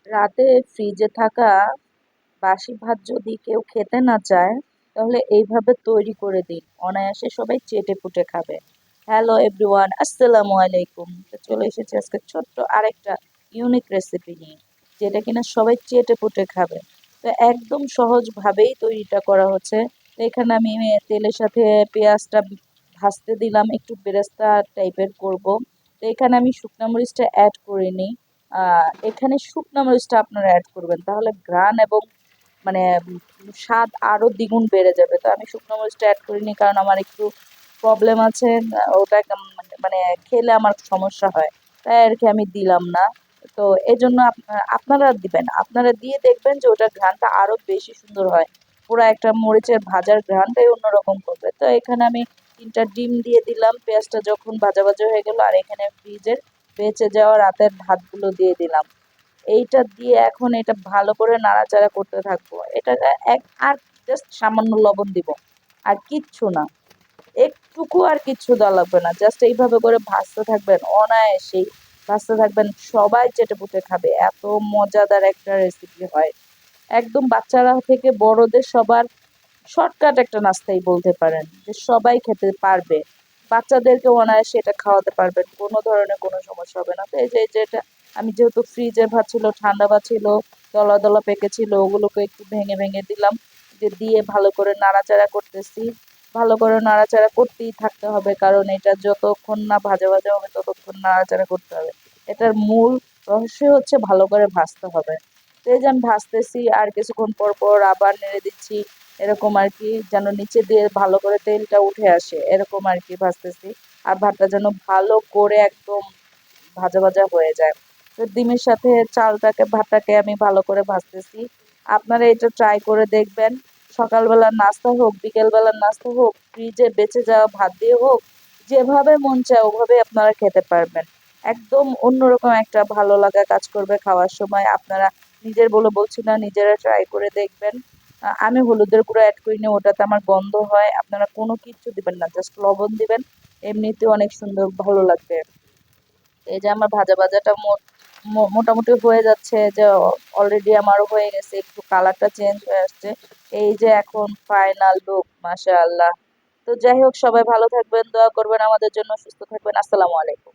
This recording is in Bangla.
রাতে ফ্রিজে থাকা বাসি ভাত যদি কেউ খেতে না চায় তাহলে এইভাবে তৈরি করে দিন, অনায়াসে সবাই চেটে পুটে খাবে। হ্যালো এভরিওয়ান, আসসালামু আলাইকুম। তো চলে এসেছি আজকে ছোট্ট আরেকটা ইউনিক রেসিপি নিয়ে, যেটা কিনা সবাই চেটে পুটে খাবে। তো একদম সহজ ভাবেই তৈরিটা করা হচ্ছে। তো এখানে আমি তেলের সাথে পেঁয়াজটা ভাজতে দিলাম, একটু বেরেস্তা টাইপের করব। তো এখানে আমি শুকনো মরিচটা অ্যাড করিনি। এখানে শুকনো মরিচটা আপনারা অ্যাড করবেন, তাহলে ঘ্রাণ এবং মানে স্বাদ আরো দ্বিগুণ বেড়ে যাবে। তো আমি শুকনো মরিচটা অ্যাড করিনি, কারণ আমার একটু প্রবলেম আছে। ওটা মানে খেলে আমার সমস্যা হয়, তাই আর কি আমি দিলাম না। তো এই জন্য আপনারা দিবেন, আপনারা দিয়ে দেখবেন যে ওটার ঘ্রাণটা আরো বেশি সুন্দর হয়। পুরো একটা মরিচের ভাজার ঘ্রাণটাই অন্যরকম করবে। তো এখানে আমি 3টা ডিম দিয়ে দিলাম, পেঁয়াজটা যখন ভাজা ভাজা হয়ে গেল, আর এখানে ফ্রিজের বেঁচে যাওয়া রাতের ভাতগুলো দিয়ে দিলাম। এইটা দিয়ে এখন এটা ভালো করে নাড়াচাড়া করতে থাকবো। এটা এক আর জাস্ট সামান্য লবণ দিব, আর কিচ্ছু না, একটুকু আর কিচ্ছু দেওয়া লাগবে না। জাস্ট এইভাবে করে ভাজতে থাকবেন, অনায়াসেই ভাজতে থাকবেন, সবাই চেটেপুটে খাবে। এত মজাদার একটা রেসিপি হয়, একদম বাচ্চারা থেকে বড়দের সবার শর্টকাট একটা নাস্তাই বলতে পারেন, যে সবাই খেতে পারবে। বাচ্চাদেরকে অনায়াসে এটা খাওয়াতে পারবেন, কোনো ধরনের কোনো সমস্যা হবে না। তো এই যে এটা আমি যেহেতু ফ্রিজে ভাত ছিল, ঠান্ডা ভাত ছিল, দলা দলা পেকে ছিল, ওগুলোকে একটু ভেঙে ভেঙে দিলাম, যে দিয়ে ভালো করে নাড়াচাড়া করতেছি। ভালো করে নাড়াচাড়া করতেই থাকতে হবে, কারণ এটা যতক্ষণ না ভাজা ভাজা হবে ততক্ষণ নাড়াচাড়া করতে হবে। এটার মূল রহস্য হচ্ছে ভালো করে ভাজতে হবে। তো এই যে আমি ভাজতেছি, আর কিছুক্ষণ পর পর আবার নেড়ে দিচ্ছি, এরকম আর কি, যেন নিচে দিয়ে ভালো করে তেলটা উঠে আসে, এরকম আর কি ভাজতেছি। আর ভাতটা যেন ভালো করে একদম ভাজা ভাজা হয়ে যায়। তো ডিমের সাথে চালটাকে ভাতটাকে আমি ভালো করে ভাজতেছি। আপনারা এটা ট্রাই করে দেখবেন। সকালবেলার নাস্তা হোক, বিকেলবেলার নাস্তা হোক, ফ্রিজে বেঁচে যাওয়া ভাত দিয়ে হোক, যেভাবে মন চায় ওভাবে আপনারা খেতে পারবেন। একদম অন্যরকম একটা ভালো লাগা কাজ করবে খাওয়ার সময়। আপনারা নিজের বলে বলছি না, নিজেরা ট্রাই করে দেখবেন। আমি হলুদের গুঁড়ো অ্যাড করিনি, ওটাতে আমার গন্ধ হয়। আপনারা কোনো কিছু দিবেন না, জাস্ট লবণ দিবেন, এমনিতে অনেক সুন্দর ভালো লাগবে। এই যে আমার ভাজা ভাজাটা মোটামুটি হয়ে যাচ্ছে, যে অলরেডি আমারও হয়ে গেছে, একটু কালারটা চেঞ্জ হয়ে আসছে। এই যে এখন ফাইনাল লুক, মাশাআল্লাহ। তো যাই হোক, সবাই ভালো থাকবেন, দোয়া করবেন আমাদের জন্য, সুস্থ থাকবেন। আসসালামু আলাইকুম।